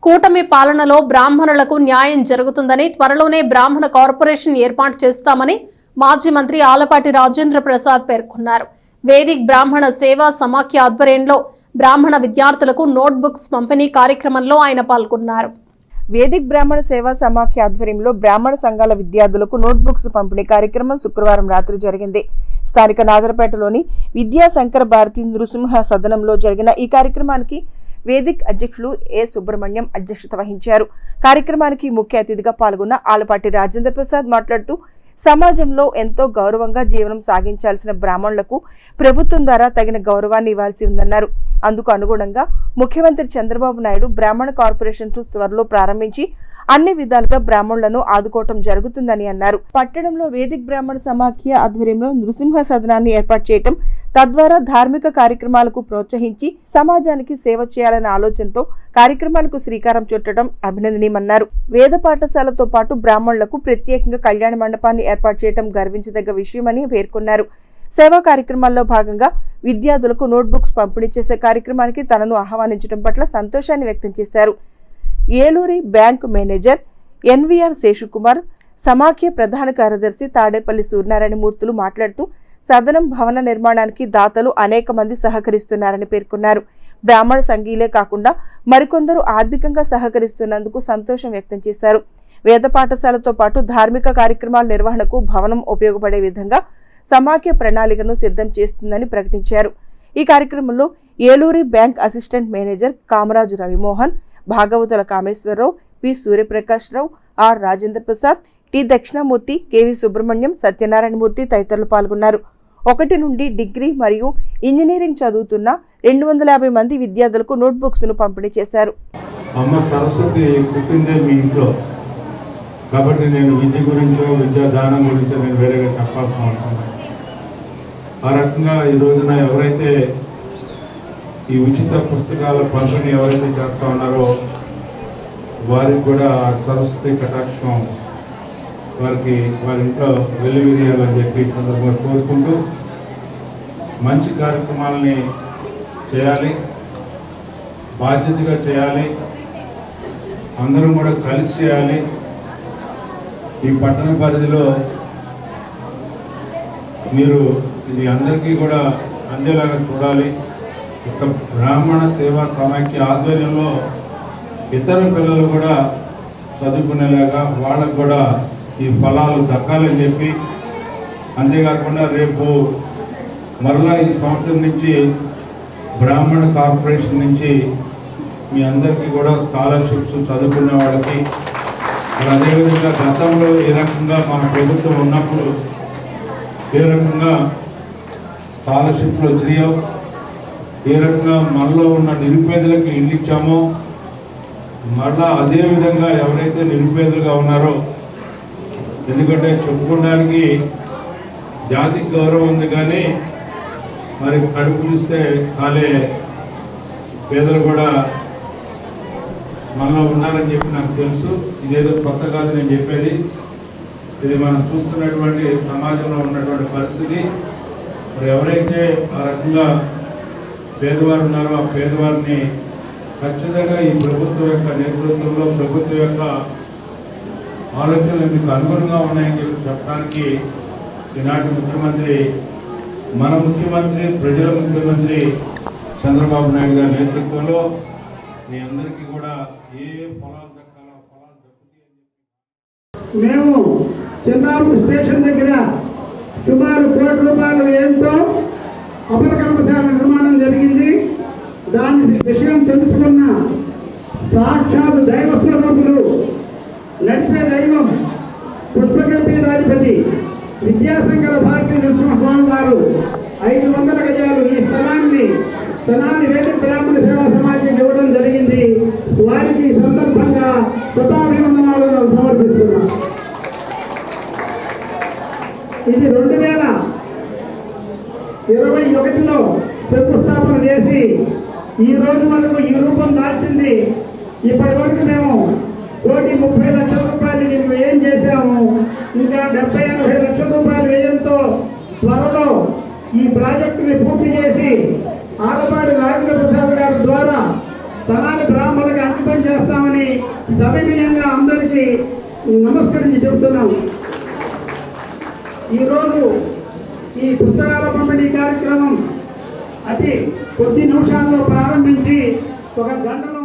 కూటమి పాలనలో బ్రాహ్మణులకు న్యాయం జరుగుతుందని, త్వరలోనే బ్రాహ్మణ కార్పొరేషన్ ఏర్పాటు చేస్తామని మాజీ మంత్రి ఆలపాటి రాజేంద్ర ప్రసాద్ పేర్కొన్నారు. వేదిక్ బ్రాహ్మణ సేవా సమాఖ్య ఆధ్వర్యంలో బ్రాహ్మణ విద్యార్థులకు నోట్బుక్స్ పంపిణీ కార్యక్రమంలో ఆయన పాల్గొన్నారు. వేదిక్ బ్రాహ్మణ సేవా సమాఖ్య ఆధ్వర్యంలో బ్రాహ్మణ సంఘాల విద్యార్థులకు నోట్బుక్స్ పంపిణీ కార్యక్రమం శుక్రవారం రాత్రి జరిగింది. స్థానిక నాజరపేటలోని విద్యా శంకర భారతి నృసింహ సదనంలో జరిగిన ఈ కార్యక్రమానికి వేదిక్ అధ్యక్షులు ఏ సుబ్రహ్మణ్యం అధ్యక్షత వహించారు. కార్యక్రమానికి ముఖ్య అతిథిగా పాల్గొన్న ఆలపాటి రాజేంద్ర ప్రసాద్ మాట్లాడుతూ, సమాజంలో ఎంతో గౌరవంగా జీవనం సాగించాల్సిన బ్రాహ్మణులకు ప్రభుత్వం ద్వారా తగిన గౌరవాన్ని ఇవ్వాల్సి ఉందన్నారు. అందుకు అనుగుణంగా ముఖ్యమంత్రి చంద్రబాబు నాయుడు బ్రాహ్మణ కార్పొరేషన్ త్వరలో ప్రారంభించి అన్ని విధాలుగా బ్రాహ్మణులను ఆదుకోవటం జరుగుతుందని అన్నారు. పట్టణంలో వేదిక్ బ్రాహ్మణ సమాఖ్య ఆధ్వర్యంలో నృసింహ సదనాన్ని ఏర్పాటు చేయటం, తద్వారా ధార్మిక కార్యక్రమాలకు ప్రోత్సహించి సమాజానికి సేవ చేయాలనే ఆలోచనతో కార్యక్రమాలకు శ్రీకారం చుట్టడం అభినందనీయమన్నారు. వేద పాఠశాలతో పాటు బ్రాహ్మణులకు ప్రత్యేకంగా కళ్యాణ మండపాన్ని ఏర్పాటు చేయడం గర్వించదగ్గ విషయమని పేర్కొన్నారు. సేవా కార్యక్రమాల్లో భాగంగా విద్యార్థులకు నోట్బుక్స్ పంపిణీ చేసే కార్యక్రమానికి తనను ఆహ్వానించడం పట్ల సంతోషాన్ని వ్యక్తం చేశారు. Eluri bank manager NVR Seshukumar, సమాఖ్య ప్రధాన కార్యదర్శి తాడేపల్లి సూర్యనారాయణ మూర్తులు మాట్లాడుతూ, సదనం భవన నిర్మాణానికి దాతలు అనేక మంది సహకరిస్తున్నారని పేర్కొన్నారు. బ్రాహ్మణ సంఘీలే కాకుండా మరికొందరు ఆర్థికంగా సహకరిస్తున్నందుకు సంతోషం వ్యక్తం చేశారు. వేద పాఠశాలతో పాటు ధార్మిక కార్యక్రమాల నిర్వహణకు భవనం ఉపయోగపడే విధంగా సమాఖ్య ప్రణాళికను సిద్ధం చేస్తుందని ప్రకటించారు. ఈ కార్యక్రమంలో Eluri bank assistant manager Kamaraju Ravimohan, Bhagavatula Kameswararao, P Suryaprakashrao, R Rajendra Prasad, T Dakshinamurthy, KV Subrahmanyam, Satyanarayanamurthy తదితరులు పాల్గొన్నారు. 1 నుండి డిగ్రీ మరియు ఇంజనీరింగ్ చదువుతున్న 250 మంది విద్యార్థులకు నోట్బుక్స్ ను పంపిణీ చేశారు. అమ్మ సరస్వతి పుట్టిందే మీ ఇంట్లో, కాబట్టి నేను విద్య గురించో విద్యాదానం గురించో నేను వేరేగా చెప్పాల్సిన అవసరం లేదు. ఆ రకంగా ఈ రోజున ఎవరైతే ఈ ఉచిత పుస్తకాల పంపిణీ ఎవరైతే చేస్తూ ఉన్నారో వారికి కూడా సరస్వతి కటాక్షం వారికి వారి ఇంట్లో వెల్లివిరియాలని చెప్పి సందర్భంగా కోరుకుంటూ, మంచి కార్యక్రమాలని చేయాలి, బాధ్యతగా చేయాలి, అందరం కూడా కలిసి చేయాలి. ఈ పట్టణ పరిధిలో మీరు ఇది అందరికీ కూడా అందేలాగా చూడాలి. ఒక బ్రాహ్మణ సేవా సమాఖ్య ఆధ్వర్యంలో ఇతర పిల్లలు కూడా చదువుకునేలాగా వాళ్ళకు కూడా ఈ ఫలాలు దక్కాలని చెప్పి, అంతేకాకుండా రేపు మరలా ఈ సంవత్సరం నుంచి బ్రాహ్మణ కార్పొరేషన్ నుంచి మీ అందరికీ కూడా స్కాలర్షిప్స్ చదువుకునే వాళ్ళకి, అదేవిధంగా గతంలో ఏ రకంగా మన ప్రభుత్వం ఉన్నప్పుడు ఏ రకంగా స్కాలర్షిప్లు వచ్చినాయో, ఏ రకంగా మనలో ఉన్న నిరుపేదలకు ఇల్లు ఇచ్చామో, మరలా అదేవిధంగా ఎవరైతే నిరుపేదలుగా ఉన్నారో, ఎందుకంటే చెప్పుకోవడానికి జాతికి గౌరవం ఉంది కానీ మరి కడుపు చూస్తే కాలే పేదలు కూడా మనలో ఉన్నారని చెప్పి నాకు తెలుసు. ఇదేదో కొత్త కాదు నేను చెప్పేది, ఇది మనం చూస్తున్నటువంటి సమాజంలో ఉన్నటువంటి పరిస్థితి. మరి ఎవరైతే ఆ రకంగా పేదవారు ఉన్నారో ఆ పేదవారిని ఖచ్చితంగా ఈ ప్రభుత్వం యొక్క నేతృత్వంలో ప్రభుత్వం యొక్క ఆలోచనలు మీకు అనుగుణంగా ఉన్నాయని చెప్పి చెప్పడానికి ఈనాటి ముఖ్యమంత్రి, మన ముఖ్యమంత్రి, ప్రజల ముఖ్యమంత్రి చంద్రబాబు నాయుడు గారి నేతృత్వంలో మీ అందరికీ కూడా ఏ ఫలాలు దక్కాలో ఫలాలు దక్కుతాయని మేము చెన్నాపు స్టేషన్ దగ్గర సుమారు ₹1 వ్యయంతో అపరకర్మశాల నిర్మాణం జరిగింది. దాని విషయం తెలుసుకున్న సాక్షాత్ దైవ స్వరూపులు, నడిచే దైవం, పుష్పగల్పీదాధిపతి విద్యాశంకర భారతీ నరసింహస్వామి వారు 500 గజాలు ఈ స్థలాన్ని వేదిక్ బ్రాహ్మణ సేవా సమాఖ్యకి ఇవ్వడం జరిగింది. వారికి ఈ సందర్భంగా కృతాభివందనాలు సమర్పిస్తున్నాం. ఇది 2021లో శంకుస్థాపన చేసి ఈ రోజు వరకు ఈ రూపం దాల్చింది. ఇప్పటి వరకు మేము ₹1,30,00,000 దీనికి వ్యయం చేశాము. ఇంకా 70-80 లక్షల రూపాయల వ్యయంతో త్వరలో ఈ ప్రాజెక్టుని పూర్తి చేసి ఆలపాటి రాజేంద్ర ప్రసాద్ గారి ద్వారా స్థలాన్ని బ్రాహ్మణులకు అంకితం చేస్తామని సవినయంగా అందరికీ నమస్కరించి చెబుతున్నాం. ఈరోజు ఈ పుస్తకాల పంపిణీ కార్యక్రమం అతి కొద్ది నిమిషాల్లో ప్రారంభించి ఒక గంటలో